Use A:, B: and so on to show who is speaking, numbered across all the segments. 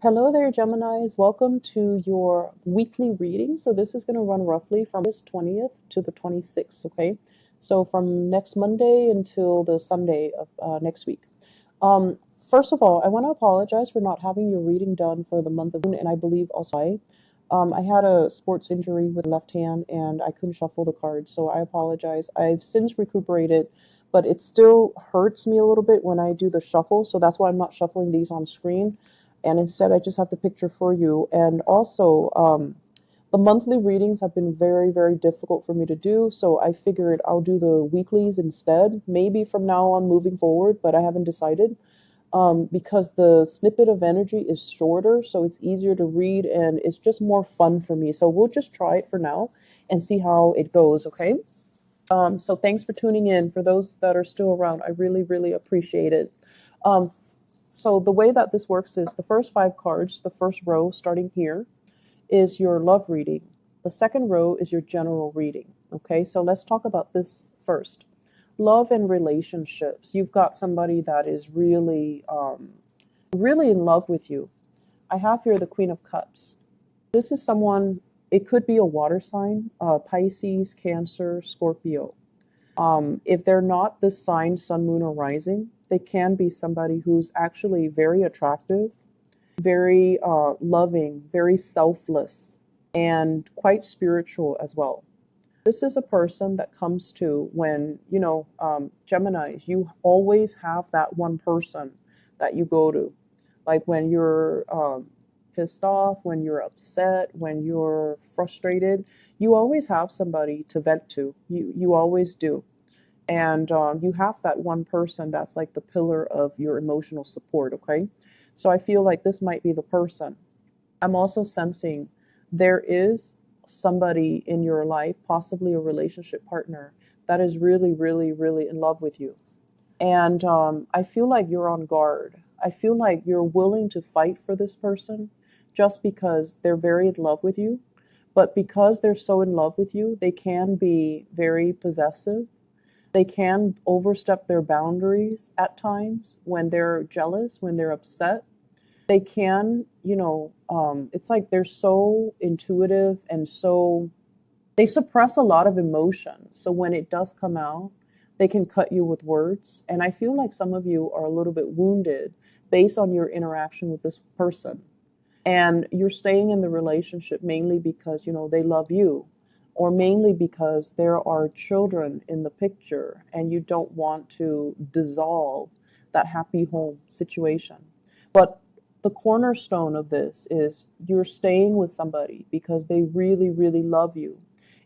A: Hello there, Geminis. Welcome to your weekly reading. So this is going to run roughly from this 20th to the 26th, okay? So from next Monday until the Sunday of next week. First of all, I want to apologize for not having your reading done for the month of June, and I believe also I had a sports injury with the left hand, and I couldn't shuffle the cards, so I apologize. I've since recuperated, but it still hurts me a little bit when I do the shuffle, so that's why I'm not shuffling these on screen. And instead I just have the picture for you. And also, the monthly readings have been very, very difficult for me to do, so I figured I'll do the weeklies instead, maybe from now on moving forward, but I haven't decided, because the snippet of energy is shorter, so it's easier to read and it's just more fun for me. So we'll just try it for now and see how it goes, okay? So thanks for tuning in. For those that are still around, I really, really appreciate it. Um, so the way that this works is the first 5 cards, the first row starting here, is your love reading. The second row is your general reading. Okay, so let's talk about this first. Love and relationships. You've got somebody that is really, really in love with you. I have here the Queen of Cups. This is someone, it could be a water sign, Pisces, Cancer, Scorpio. If they're not this sign, sun, moon, or rising, they can be somebody who's actually very attractive, very loving, very selfless, and quite spiritual as well. This is a person that comes to when, Geminis, you always have that one person that you go to. Like when you're pissed off, when you're upset, when you're frustrated, you always have somebody to vent to. You always do. And you have that one person that's like the pillar of your emotional support, okay? So I feel like this might be the person. I'm also sensing there is somebody in your life, possibly a relationship partner, that is really, really, really in love with you. And I feel like you're on guard. I feel like you're willing to fight for this person just because they're very in love with you. But because they're so in love with you, they can be very possessive. They can overstep their boundaries at times when they're jealous, when they're upset. They can, it's like they're so intuitive and they suppress a lot of emotion. So when it does come out, they can cut you with words. And I feel like some of you are a little bit wounded based on your interaction with this person. And you're staying in the relationship mainly because, they love you, or mainly because there are children in the picture and you don't want to dissolve that happy home situation. But the cornerstone of this is you're staying with somebody because they really, really love you.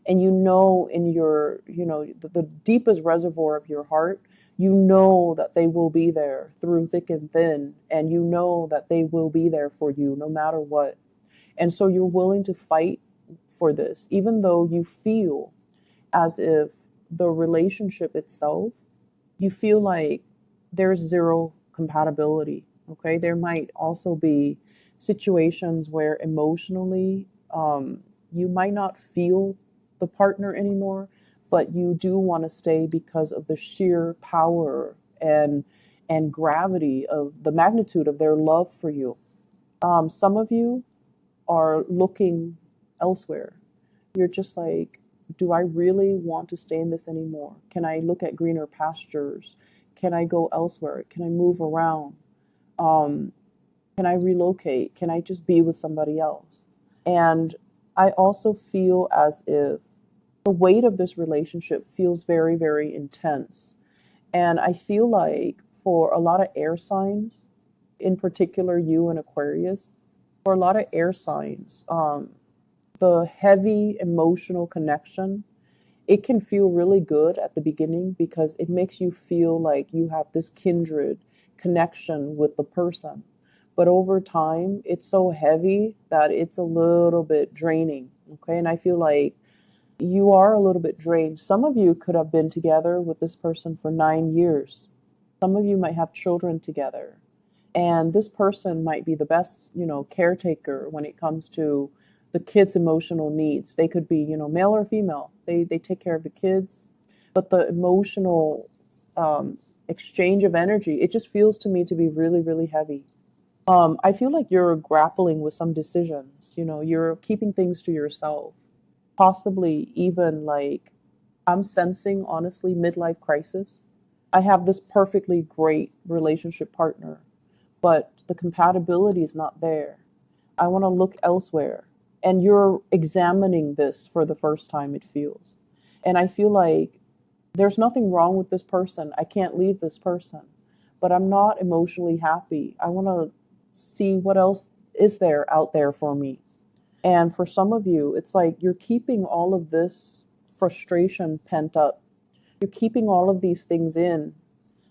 A: And in your, the deepest reservoir of your heart, you know that they will be there through thick and thin, and you know that they will be there for you no matter what. And so you're willing to fight for this, even though you feel as if the relationship itself, you feel like there's zero compatibility. Okay, there might also be situations where emotionally you might not feel the partner anymore, but you do want to stay because of the sheer power and gravity of the magnitude of their love for you. Some of you are looking elsewhere. You're just like, do I really want to stay in this anymore? Can I look at greener pastures? Can I go elsewhere? Can I move around? Can I relocate? Can I just be with somebody else? And I also feel as if the weight of this relationship feels very, very intense. And I feel like for a lot of air signs, in particular you and Aquarius, for a lot of air signs, the heavy emotional connection, it can feel really good at the beginning because it makes you feel like you have this kindred connection with the person. But over time, it's so heavy that it's a little bit draining. Okay. And I feel like you are a little bit drained. Some of you could have been together with this person for 9 years. Some of you might have children together. And this person might be the best, caretaker when it comes to the kids' emotional needs. They could be, male or female. They take care of the kids. But the emotional exchange of energy, it just feels to me to be really, really heavy. I feel like you're grappling with some decisions. You're keeping things to yourself. Possibly even like, I'm sensing, honestly, midlife crisis. I have this perfectly great relationship partner, but the compatibility is not there. I want to look elsewhere. And you're examining this for the first time, it feels. And I feel like there's nothing wrong with this person. I can't leave this person, but I'm not emotionally happy. I want to see what else is there out there for me. And for some of you, it's like you're keeping all of this frustration pent up. You're keeping all of these things in,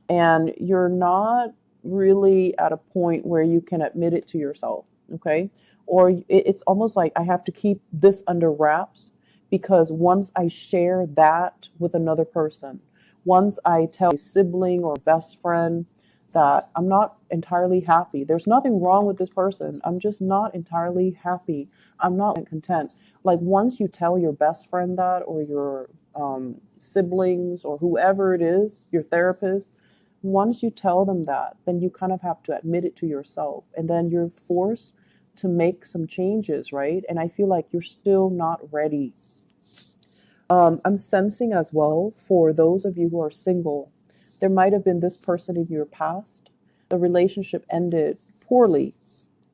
A: and you're not really at a point where you can admit it to yourself, okay? Or it's almost like I have to keep this under wraps, because once I share that with another person, once I tell a sibling or best friend that I'm not entirely happy, there's nothing wrong with this person, I'm just not entirely happy, I'm not content. Like, once you tell your best friend that, or your siblings, or whoever it is, your therapist, once you tell them that, then you kind of have to admit it to yourself. And then you're forced to make some changes, right? And I feel like you're still not ready. I'm sensing as well, for those of you who are single, there might have been this person in your past. The relationship ended poorly.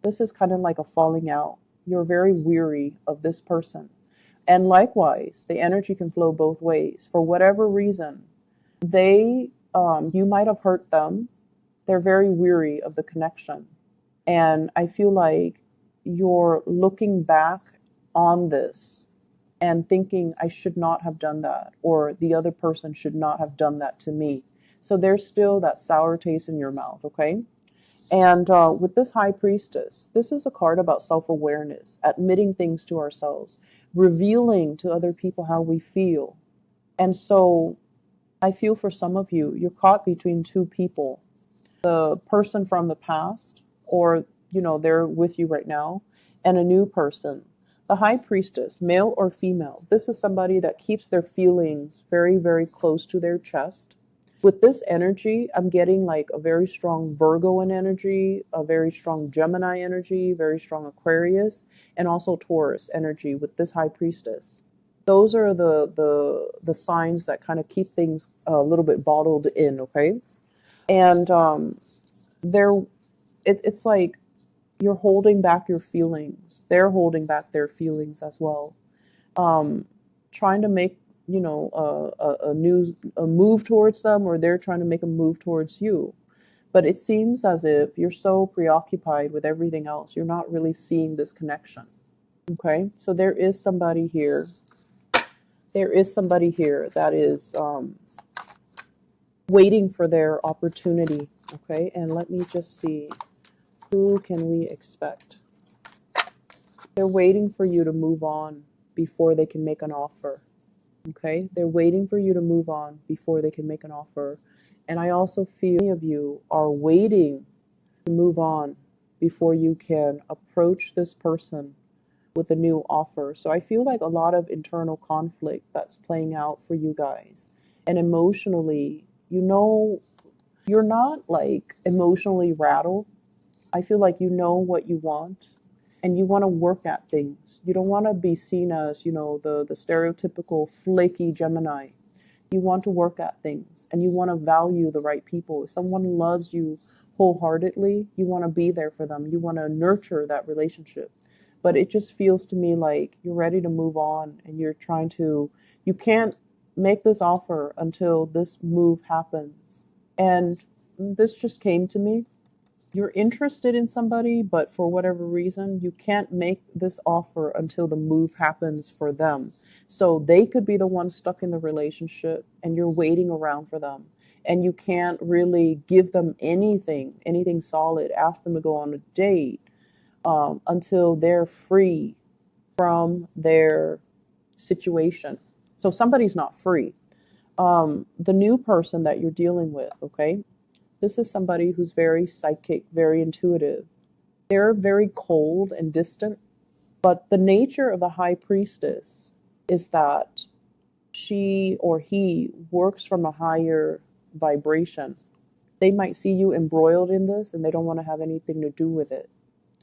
A: This is kind of like a falling out. You're very weary of this person. And likewise, the energy can flow both ways. For whatever reason, you might have hurt them. They're very weary of the connection. And I feel like you're looking back on this and thinking, I should not have done that, or the other person should not have done that to me. So there's still that sour taste in your mouth, okay? And with this High Priestess, this is a card about self-awareness, admitting things to ourselves, revealing to other people how we feel. And so I feel for some of you, you're caught between two people. The person from the past, or, they're with you right now, and a new person. The High Priestess, male or female, this is somebody that keeps their feelings very, very close to their chest. With this energy, I'm getting like a very strong Virgoan energy, a very strong Gemini energy, very strong Aquarius, and also Taurus energy with this High Priestess. Those are the signs that kind of keep things a little bit bottled in, okay? And it's like you're holding back your feelings. They're holding back their feelings as well. Trying to make a move towards them, or they're trying to make a move towards you. But it seems as if you're so preoccupied with everything else, you're not really seeing this connection. Okay, so there is somebody here. There is somebody here that is waiting for their opportunity. Okay, and let me just see, who can we expect? They're waiting for you to move on before they can make an offer. Okay, they're waiting for you to move on before they can make an offer. And I also feel many of you are waiting to move on before you can approach this person with a new offer. So I feel like a lot of internal conflict that's playing out for you guys. And emotionally, you're not like emotionally rattled. I feel like you know what you want, and you want to work at things. You don't want to be seen as, the stereotypical flaky Gemini. You want to work at things, and you want to value the right people. If someone loves you wholeheartedly, you want to be there for them. You want to nurture that relationship. But it just feels to me like you're ready to move on, and you can't make this offer until this move happens. And this just came to me. You're interested in somebody, but for whatever reason, you can't make this offer until the move happens for them. So they could be the one stuck in the relationship, and you're waiting around for them. And you can't really give them anything solid, ask them to go on a date, until they're free from their situation. So somebody's not free. The new person that you're dealing with, okay? This is somebody who's very psychic, very intuitive. They're very cold and distant. But the nature of the High Priestess is that she or he works from a higher vibration. They might see you embroiled in this and they don't want to have anything to do with it.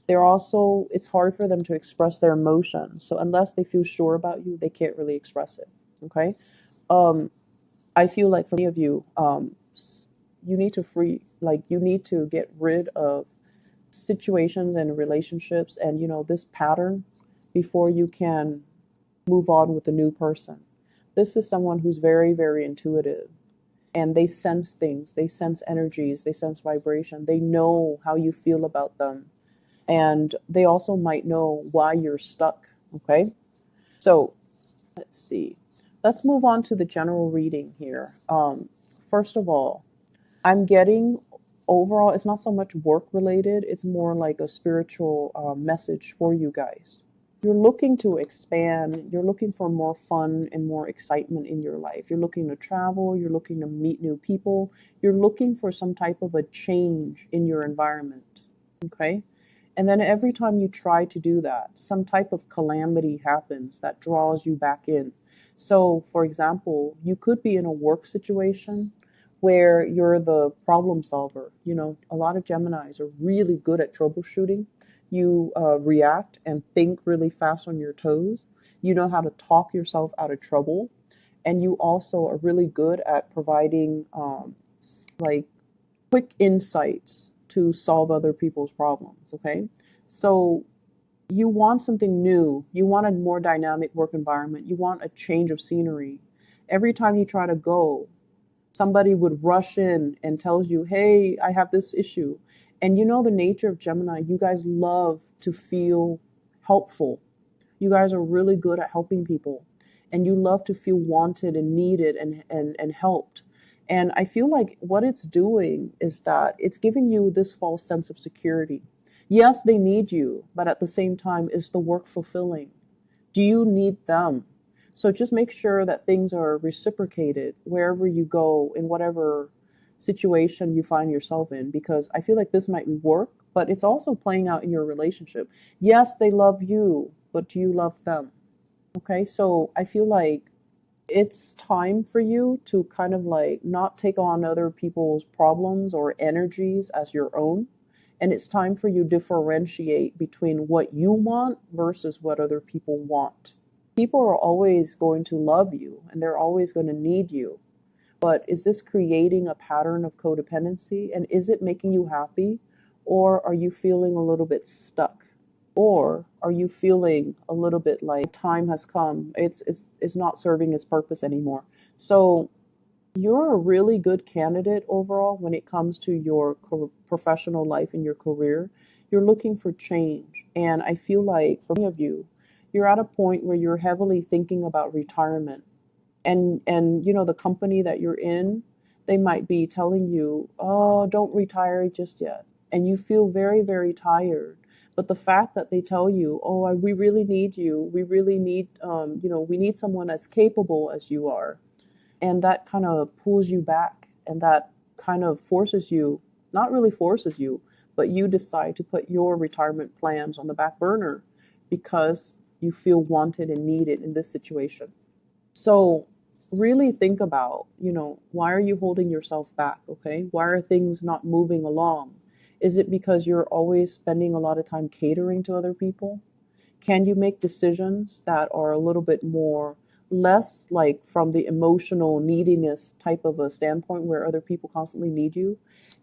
A: They're also, it's hard for them to express their emotions. So unless they feel sure about you, they can't really express it. Okay. Um, I feel like for many of you, you need to you need to get rid of situations and relationships and, this pattern before you can move on with a new person. This is someone who's very, very intuitive, and they sense things, they sense energies, they sense vibration, they know how you feel about them, and they also might know why you're stuck. Okay, so let's see. Let's move on to the general reading here. First of all, I'm getting overall, it's not so much work related, it's more like a spiritual message for you guys. You're looking to expand, you're looking for more fun and more excitement in your life. You're looking to travel, you're looking to meet new people, you're looking for some type of a change in your environment. Okay? And then every time you try to do that, some type of calamity happens that draws you back in. So, for example, you could be in a work situation where you're the problem solver. A lot of Geminis are really good at troubleshooting. You react and think really fast on your toes. You know how to talk yourself out of trouble. And you also are really good at providing like quick insights to solve other people's problems. Okay. So you want something new. You want a more dynamic work environment. You want a change of scenery. Every time you try to go, somebody would rush in and tells you, hey, I have this issue. And the nature of Gemini, you guys love to feel helpful. You guys are really good at helping people. And you love to feel wanted and needed and helped. And I feel like what it's doing is that it's giving you this false sense of security. Yes, they need you, but at the same time, is the work fulfilling? Do you need them? So just make sure that things are reciprocated wherever you go, in whatever situation you find yourself in, because I feel like this might work, but it's also playing out in your relationship. Yes, they love you, but do you love them? Okay, so I feel like it's time for you to kind of like not take on other people's problems or energies as your own. And it's time for you to differentiate between what you want versus what other people want. People are always going to love you and they're always going to need you. But is this creating a pattern of codependency? And is it making you happy? Or are you feeling a little bit stuck? Or are you feeling a little bit like time has come? It's not serving its purpose anymore. So you're a really good candidate overall when it comes to your professional life and your career. You're looking for change. And I feel like for many of you, you're at a point where you're heavily thinking about retirement. And the company that you're in, they might be telling you, oh, don't retire just yet. And you feel very, very tired. But the fact that they tell you, oh, we really need you. We really need, we need someone as capable as you are. And that kind of pulls you back, and that kind of forces you, not really forces you, but you decide to put your retirement plans on the back burner because you feel wanted and needed in this situation. So really think about, why are you holding yourself back? Okay. Why are things not moving along? Is it because you're always spending a lot of time catering to other people? Can you make decisions that are a little bit more less like from the emotional neediness type of a standpoint where other people constantly need you,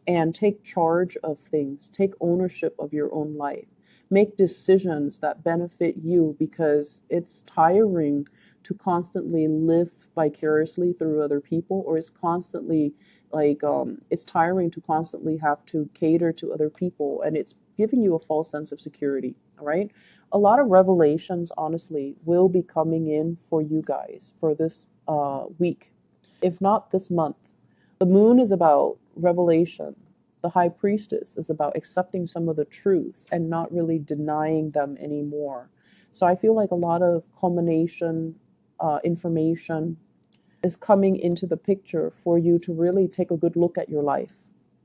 A: and take charge of things, take ownership of your own life, make decisions that benefit you, because it's tiring to constantly live vicariously through other people, or it's constantly it's tiring to constantly have to cater to other people, and it's giving you a false sense of security. All right, a lot of revelations honestly will be coming in for you guys for this week, if not this month. The moon is about revelation. The high priestess is about accepting some of the truths and not really denying them anymore. So I feel like a lot of culmination information is coming into the picture for you to really take a good look at your life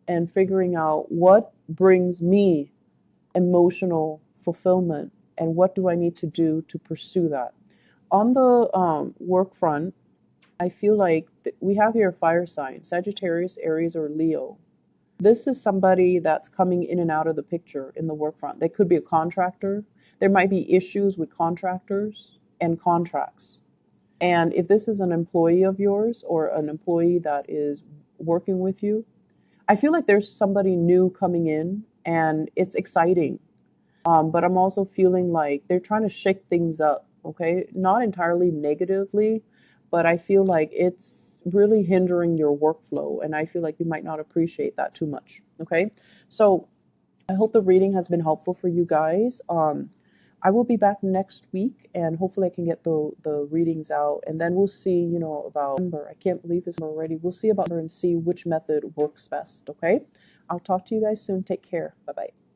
A: and figuring out what brings me emotional fulfillment and what do I need to do to pursue that. On the work front, I feel like we have here fire signs, Sagittarius, Aries, or Leo. This is somebody that's coming in and out of the picture in the work front. They could be a contractor. There might be issues with contractors and contracts. And if this is an employee of yours or an employee that is working with you, I feel like there's somebody new coming in and it's exciting. But I'm also feeling like they're trying to shake things up, okay? Not entirely negatively, but I feel like it's really hindering your workflow. And I feel like you might not appreciate that too much, okay? So I hope the reading has been helpful for you guys. I will be back next week, and hopefully I can get the readings out, and then we'll see, about number. I can't believe it's already. We'll see about and see which method works best. Okay, I'll talk to you guys soon. Take care. Bye bye.